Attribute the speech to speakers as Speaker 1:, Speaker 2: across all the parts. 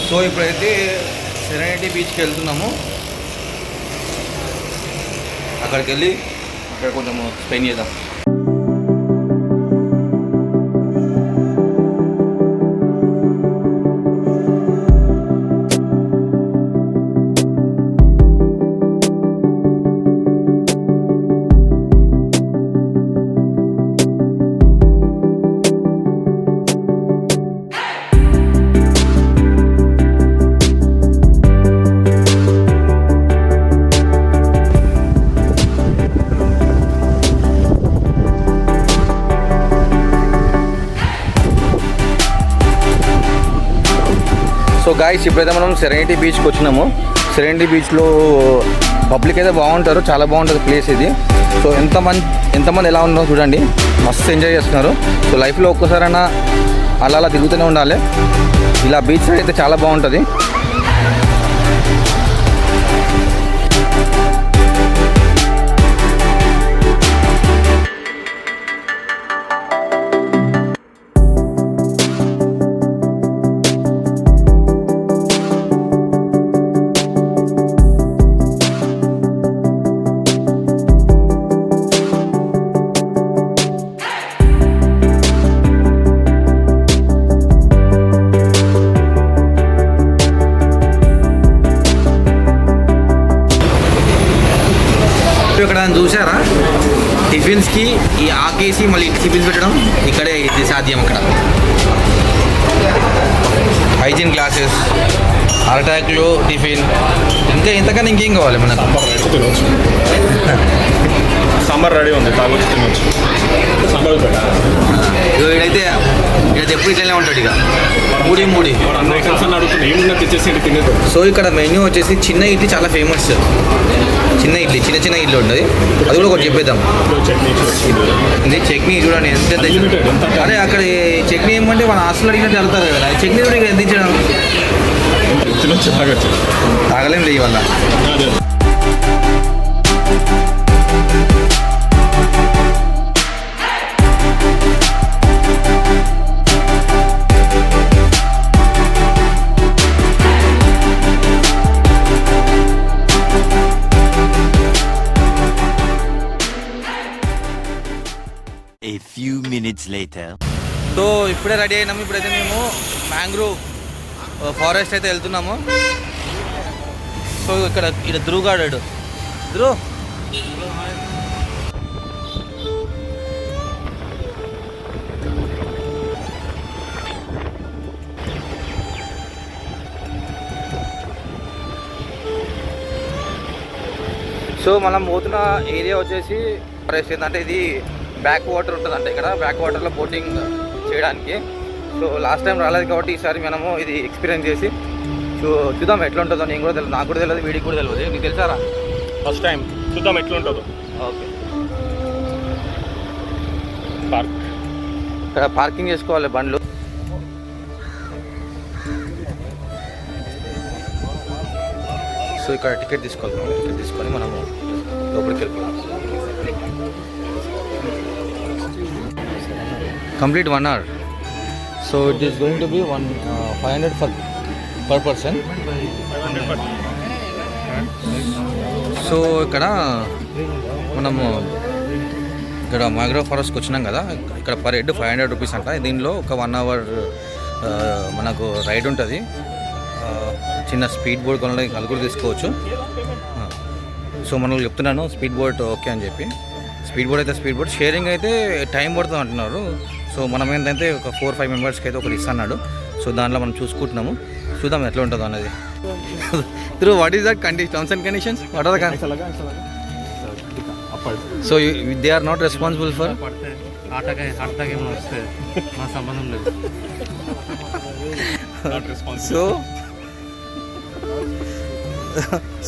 Speaker 1: So ఇప్పుడైతే serenity బీచ్కి వెళ్తున్నాము. అక్కడికి వెళ్ళి అక్కడ కొంచెం స్పెండ్ చేద్దాం. సో గాయ్స్, ఇప్పుడైతే మనం సెరెనిటీ బీచ్కి వచ్చినాము. సెరెనిటీ బీచ్లో పబ్లిక్ అయితే బాగుంటారు, చాలా బాగుంటుంది ప్లేస్ ఇది. సో ఎంతమంది ఎలా ఉన్నారో చూడండి, మస్తు ఎంజాయ్ చేస్తున్నారు. సో లైఫ్లో ఒక్కసారైనా అలా తిరుగుతూనే ఉండాలి. ఇలా బీచ్ సైడ్ అయితే చాలా బాగుంటుంది. ఇక్కడ చూసారా, టిఫిన్స్కి ఈ ఆకేసి మళ్ళీ టిఫిన్స్ పెట్టడం ఇక్కడే ఇది సాధ్యం. అక్కడ హైజీన్ క్లాసెస్, అరటాకులు, టిఫిన్, ఇంకా ఇంతకన్నా ఇంకేం కావాలి మనకు?
Speaker 2: సాంబార్ రెడీ ఉంది, తాగొచ్చు, తినొచ్చు. సాంబార్
Speaker 1: ఇక్కడైతే ఎప్పుడు ఇట్లనే ఉంటాడు ఇక మూడి. సో ఇక్కడ మెన్యూ వచ్చేసి చిన్న ఇడ్లీ చాలా ఫేమస్. చిన్న ఇడ్లీ ఉంటుంది, అది కూడా ఒకటి చెప్పేద్దాం. ఇది చట్నీ చూడండి ఎంత. అరే అక్కడ చట్నీ ఏమంటే మన హాస్టల్ అడిగినట్టు వెళ్తారు కదా, చట్నీ కూడా ఇక్కడ ఎంత ఇచ్చడం? తాగలేం లేదు ఇవాళ.
Speaker 3: A few minutes later.
Speaker 1: So ఇప్పుడే రెడీ అయినాము. ఇప్పుడైతే మేము మ్యాంగ్రోవ్ ఫారెస్ట్ అయితే వెళ్తున్నాము. సో ఇక్కడ ధ్రువ్ గాడాడు. ధ్రువ్, సో మనం పోతున్న ఏరియా వచ్చేసి ఫారెస్ట్. ఏంటంటే ఇది బ్యాక్ వాటర్ ఉంటుందంట. ఇక్కడ బ్యాక్ వాటర్లో బోటింగ్ చేయడానికి. సో లాస్ట్ టైం రాలేదు కాబట్టి ఈసారి మనము ఇది ఎక్స్పీరియన్స్ చేసి చూద్దాం ఎట్లా ఉంటుందో. నేను కూడా తెలియదు, నాకు కూడా తెలియదు, వీడికి కూడా తెలియదు. నీకు తెలుసారా?
Speaker 2: ఫస్ట్ టైం చూద్దాం ఎట్లా ఉంటుందో.
Speaker 1: ఓకే, ఇక్కడ పార్కింగ్ చేసుకోవాలి బండ్లు. సో ఇక్కడ టికెట్ తీసుకోవాలి. టికెట్ తీసుకొని మనము లోపలికి వెళ్ళిపోయాం. Complete 1 hour. So it is going to be 500 per person. So ఇక్కడ మనము మ్యాంగ్రోవ్ ఫారెస్ట్కి వచ్చినాం కదా. ఇక్కడ పర్ హెడ్ 500 రూపీస్ అంట. దీనిలో ఒక 1 hour మనకు రైడ్ ఉంటుంది. చిన్న స్పీడ్ బోట్ కొనడానికి నలుగురు తీసుకోవచ్చు. సో మనకు చెప్తున్నాను స్పీడ్ బోట్ ఓకే అని చెప్పి. స్పీడ్ బోట్ అయితే స్పీడ్ బోట్, షేరింగ్ అయితే టైం పడుతుంది అంటున్నారు. సో మనం ఏంటంటే ఒక 4-5 మెంబర్స్కి అయితే ఒకటి ఇస్తున్నాడు. సో దాంట్లో మనం చూసుకుంటున్నాము, చూద్దాం ఎట్లా ఉంటుందో అనేది. Through what is that terms and conditions? What are the so they are not responsible for
Speaker 4: సంబంధం లేదు.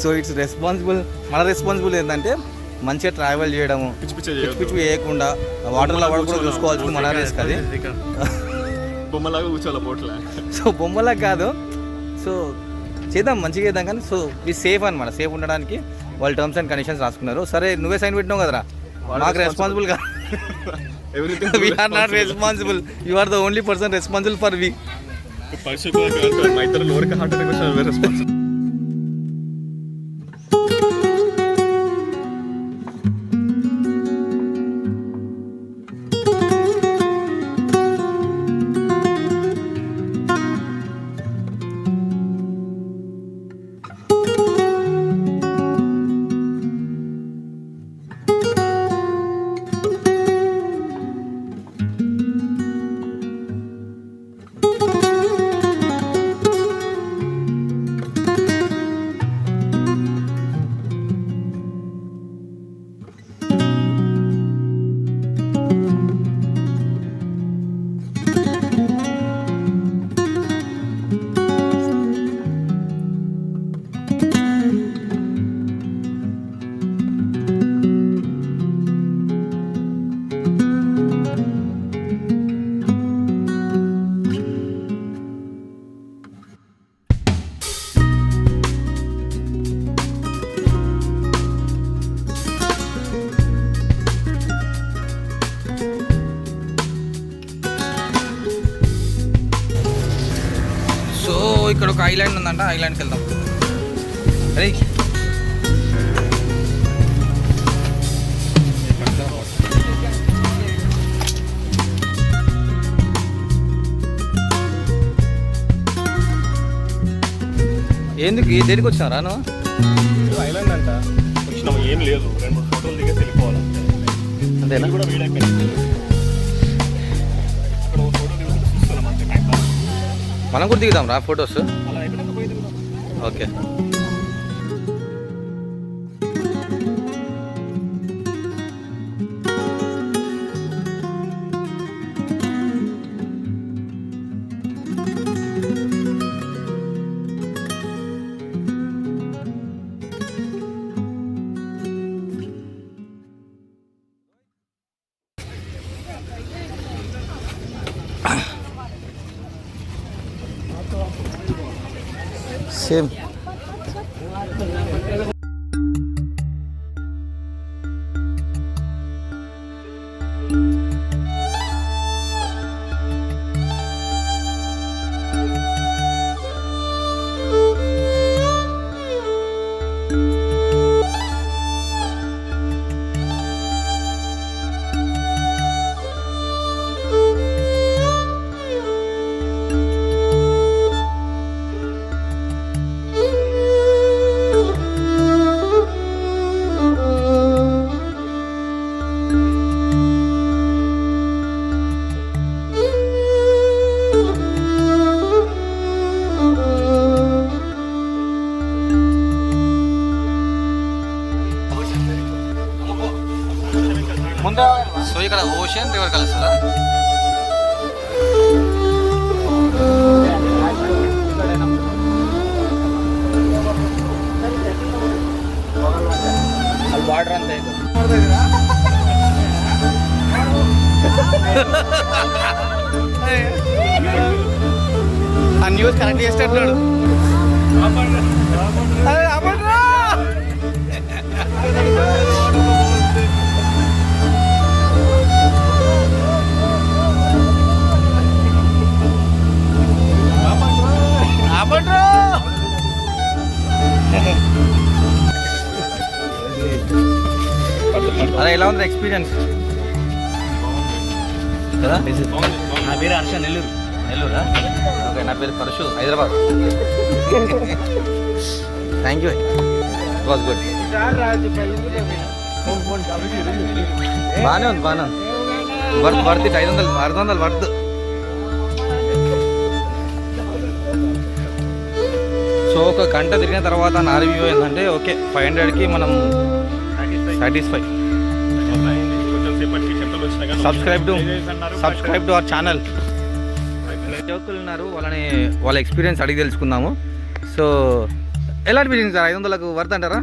Speaker 1: So it's responsible. మన రెస్పాన్సిబుల్ ఏంటంటే మంచిగా ట్రావెల్ చేయడము, పిచ్చి చేయకుండా వాటర్లో కూడా చూసుకోవాల్సింది మన రిస్క్. అది
Speaker 2: బొమ్మలాగా కూర్చోవాలి బోట్లో.
Speaker 1: సో బొమ్మలా కాదు, సో చేద్దాం, మంచిగా చేద్దాం. కానీ సో ఈ సేఫ్ అనమాట. సేఫ్ ఉండడానికి వాళ్ళు టర్మ్స్ అండ్ కండిషన్స్ రాసుకున్నారు. సరే నువ్వే సైన్ పెట్టినావు కదరా, మాకు రెస్పాన్సిబుల్ కాదు. We are not responsible, you are the only person responsible for we.
Speaker 2: పరిస్థితి మా ఇద్దరు లోరికి హార్ట్ అటాక్ వచ్చి రెస్పాన్స్.
Speaker 1: ఇక్కడ ఒక ఐలాండ్ ఉందంట, ఐలాండ్కి వెళ్దాం. అరే ఎందుకు దేనికి వచ్చినారా నువ్వు?
Speaker 2: ఐలాండ్ అంట వచ్చినాము, ఏం లేదు, 2-3 ఫోటోలు దిగేసి వెళ్ళిపోవాలి
Speaker 1: అంతేనా?
Speaker 2: కూడా వీడైపోయింది. ఇక్కడ ఒక ఫోటో దిగుతుంటే చూస్తున్నాం అంతే. Time pass.
Speaker 1: మనం కూడా దిగుదాం రా ఫొటోస్.
Speaker 2: అలా అయిపోయినాక పోయి దిగుదాం.
Speaker 1: ఓకే. సేమ్ సో ఇక్కడ ఓషన్ రివర్ కలుస్తుందా? వాటర్ అంతా ఆ న్యూస్ కరెక్ట్ చేసేటట్లు. అదే ఎలా ఉంది ఎక్స్పీరియన్స్ కదా?
Speaker 4: నా పేరు హర్ష, నెల్లూరు.
Speaker 1: నెల్లూరా? ఓకే, నా పేరు Parashu, Hyderabad. Thank you, it was good. బాగానే ఉంది, బాగానే ఉంది. Worth it. 500 వర్త్. సో ఒక గంట తిరిగిన తర్వాత నా రివ్యూ ఏంటంటే ఓకే, 500కి మనం satisfy. Subscribe to our channel. జోకులు ఉన్నారు, వాళ్ళ ఎక్స్పీరియన్స్ అడిగి తెలుసుకుందాము. సో ఎలా అనిపించింది సార్? 500కు వర్త్ అంటారా?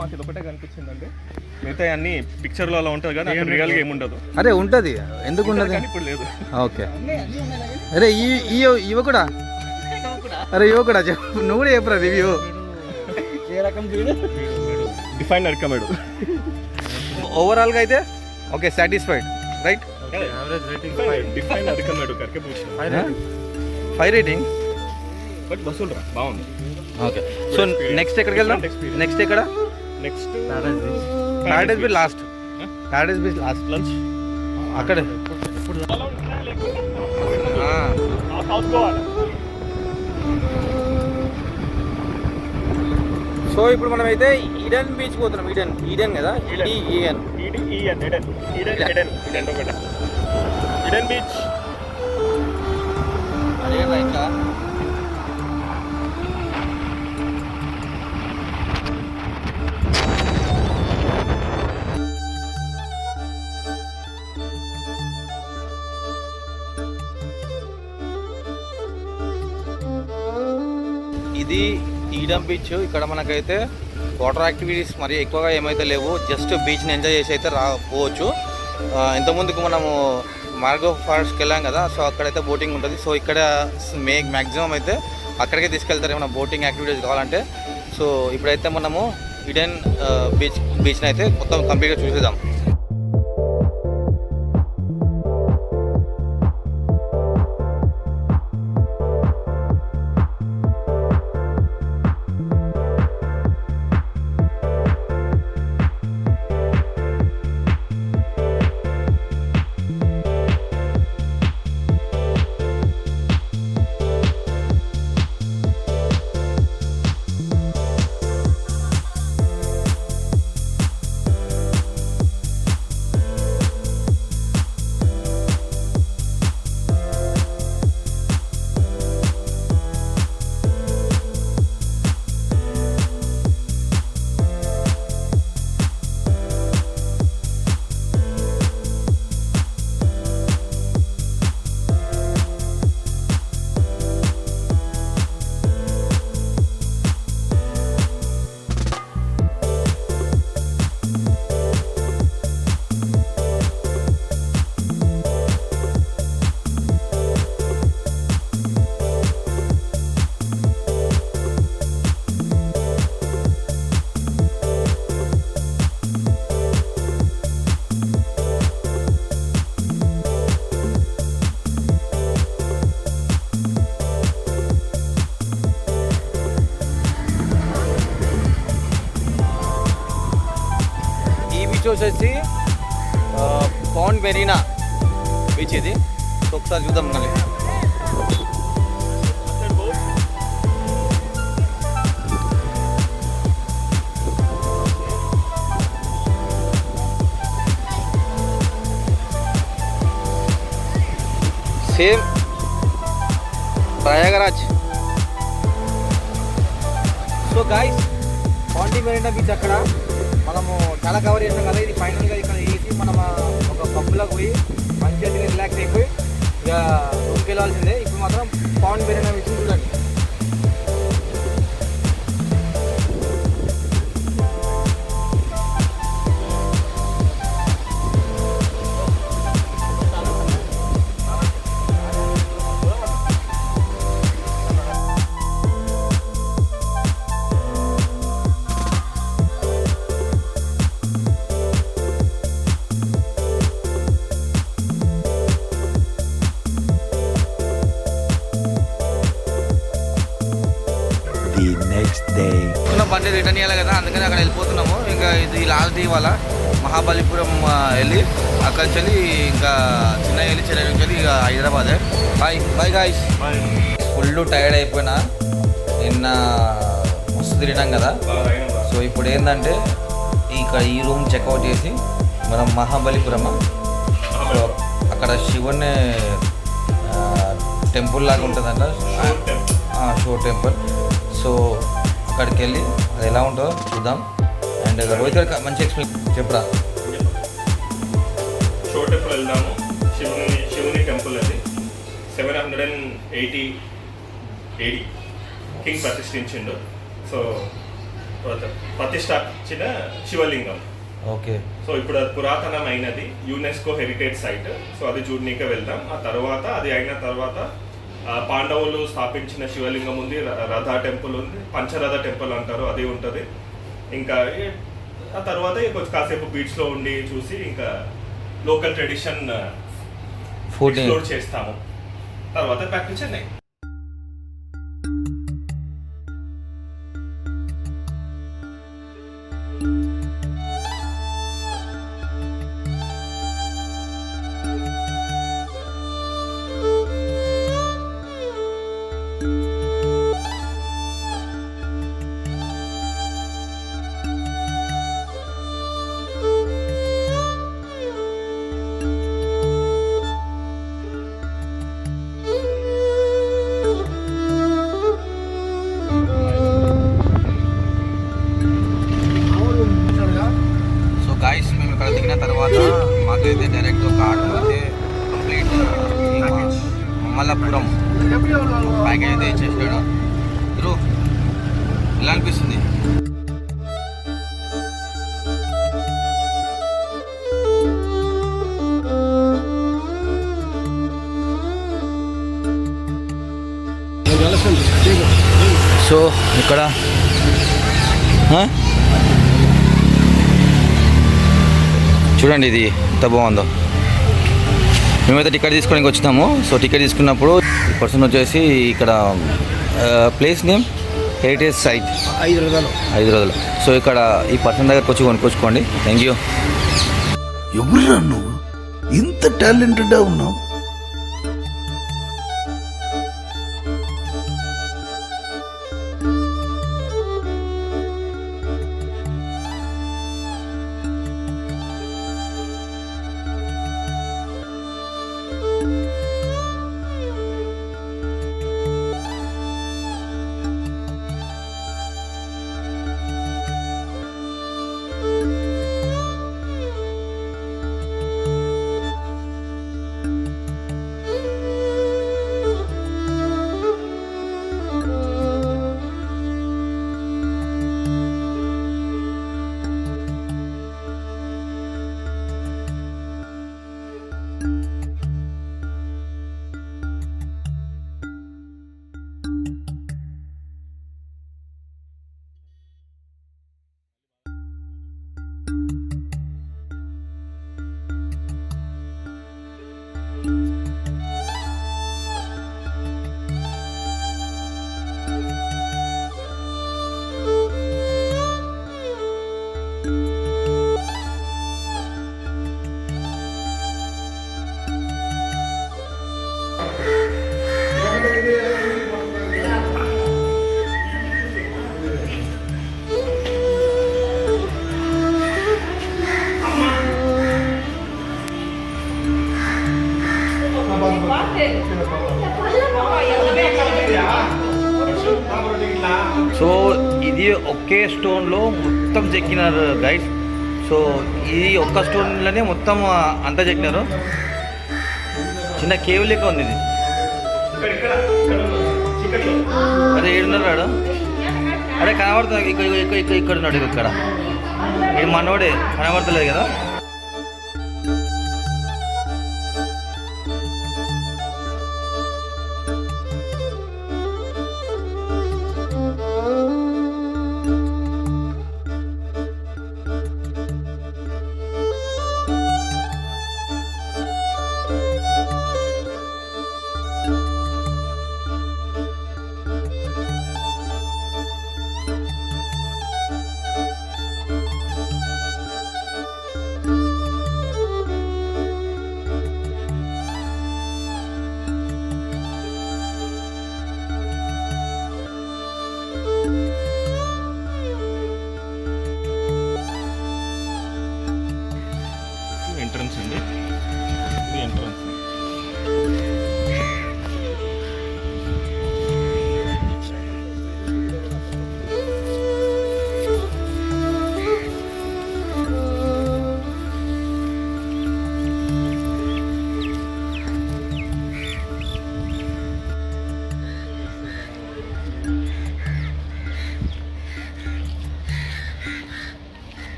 Speaker 2: మాకు ఇది ఒకటే కనిపించిందండి, మిగతా అన్ని పిక్చర్లో అలా ఉంటుంది కానీ అక్కడ రియల్గా ఏముండదు.
Speaker 1: అరే ఉంటుంది, ఎందుకు ఉండదు?
Speaker 2: ఇప్పుడు లేదు.
Speaker 1: ఓకే. అరే ఇవ కూడా, అరే ఇవ కూడా చెప్పు, నువ్వు కూడా చెప్పరా రివ్యూ.
Speaker 2: డిఫైన్ అడకమేడు.
Speaker 1: ఓవరాల్గా అయితే okay, satisfied right?
Speaker 5: Average rating
Speaker 2: define అధికన్నాడు కరికే పూछना
Speaker 1: 5 రేటింగ్.
Speaker 2: బట్ వసూలు రా బాగుంది.
Speaker 1: ఓకే సో నెక్స్ట్ ఎక్కడికి వెళ్దాం? నెక్స్ట్ ఎక్కడ?
Speaker 2: Next
Speaker 1: Paradise beach last. Paradise beach last
Speaker 2: lunch
Speaker 1: అక్కడే.
Speaker 2: సౌత్ గోవా.
Speaker 1: సో ఇప్పుడు మనం అయితే ఈడెన్ బీచ్ పోతున్నాం. ఈడెన్ కదా, ఈడెన్
Speaker 2: ఒకటి ఈడెన్ బీచ్.
Speaker 1: అదే ఇంకా ఇది ఈడెన్ బీచ్. ఇక్కడ మనకైతే వాటర్ యాక్టివిటీస్ మరి ఎక్కువగా ఏమైతే లేవు, జస్ట్ బీచ్ని ఎంజాయ్ చేసి అయితే పోవచ్చు. ఇంతకుముందుకు మనము మార్గో ఫారెస్ట్కి వెళ్ళాం కదా, సో అక్కడైతే బోటింగ్ ఉంటుంది. సో ఇక్కడ మ్యాక్సిమం అయితే అక్కడికే తీసుకెళ్తారు ఏమైనా బోటింగ్ యాక్టివిటీస్ కావాలంటే. సో ఇప్పుడైతే మనము ఈడెన్ బీచ్ని అయితే మొత్తం కంప్లీట్గా చూసేద్దాం. వచ్చేసి పాండ్ మెరీనా బీచ్ ఇది. సో ఒకసారి చూద్దాం మళ్ళీ. Same Prayagraj. So guys, Pondy Marina Beach అక్కడ మనము చాలా కవర్ చేసాం కదా. ఇది ఫైనల్గా ఇక్కడ వేసి మనం ఒక పబ్లోకి పోయి మంచిగా రిలాక్స్ అయిపోయి ఇక రూమ్కి వెళ్ళాల్సిందే. ఇప్పుడు మాత్రం పాండ్ మెరీనా బీచ్ చూడండి. బండి రిటర్న్ చేయాలి కదా, అందుకని అక్కడ వెళ్ళిపోతున్నాము. ఇంకా ఇది లాస్ట్ డే ఇవాళ మహాబలిపురం వెళ్ళి అక్కడి నుంచి వెళ్ళి ఇంకా చిన్న వెళ్ళి చెన్నై నుంచి వెళ్ళి ఇక హైదరాబాదే. Bye guys. ఫుల్ టైర్డ్ అయిపోయినా, నిన్న మస్తు తిరిగినాం కదా. సో ఇప్పుడు ఏంటంటే ఇక్కడ ఈ రూమ్ చెక్అవుట్ చేసి మనం మహాబలిపురం అక్కడ శివుని టెంపుల్ లాగా ఉంటుందంట, షో టెంపుల్. సో అక్కడికి వెళ్ళి అది ఎలా ఉంటుందో చూద్దాం. అండ్ రోహిత్ గారికి మంచి ఎక్స్ప్లెయిన్ చెప్పరా.
Speaker 2: షో టెంపుల్ వెళ్దాము. శివుని టెంపుల్ అది 780 AD కింగ్ ప్రతిష్ఠించిండు. సో ప్రతిష్ఠించిన శివలింగం.
Speaker 1: ఓకే.
Speaker 2: సో ఇప్పుడు అది పురాతనమైనది, యునెస్కో హెరిటేజ్ సైట్. సో అది చూడనీకే వెళ్దాం. ఆ తర్వాత అది అయిన తర్వాత పాండవులు స్థాపించిన శివలింగం ఉంది, రథ టెంపుల్ ఉంది, పంచరథ టెంపుల్ అంటారు, అది ఉంటుంది. ఇంకా ఆ తర్వాత కొంచెం కాసేపు బీచ్లో ఉండి చూసి ఇంకా లోకల్ ట్రెడిషన్
Speaker 1: 14.
Speaker 2: ఎక్స్ప్లోర్ చేస్తాము. తర్వాత back to Chennai.
Speaker 1: So guys మేము ఇక్కడ దిగిన తర్వాత మాకైతే డైరెక్ట్ ఒక ఆటో అయితే కంప్లీట్ మమ్మల్లాపురం ప్యాకేజ్ అయితే ఇచ్చేసాడు. మీరు ఎలా అనిపిస్తుంది? సో ఇక్కడ చూడండి ఇది ఎంత బాగుందో. మేమైతే టికెట్ తీసుకోవడానికి వచ్చినాము. సో టికెట్ తీసుకున్నప్పుడు ఈ పర్సన్ వచ్చేసి ఇక్కడ ప్లేస్ నేమ్ హెరిటేజ్ సైట్ 5 రోజులు. సో ఇక్కడ ఈ పర్సన్ దగ్గరకు వచ్చి కొనుక్కొచ్చుకోండి. Thank you.
Speaker 5: ఎవరురా నువ్వు ఇంత టాలెంటెడ్గా ఉన్నావు?
Speaker 1: సో ఇది ఒకే స్టోన్లో మొత్తం చెక్కినారు గైస్. సో ఈ ఒక్క స్టోన్లోనే మొత్తం అంతా చెక్కినారు. చిన్న కేవ్ లెక్క ఉంది ఇది. అరే ఏడున్నాడు? అరే కనబడుతుంది. ఇక్కడ ఉన్నాడు. ఇక్కడ ఇది మనోడే కనబడతలేదు కదా.
Speaker 2: ఎంట్రన్స్ అండి, ఇది ఎంట్రన్స్.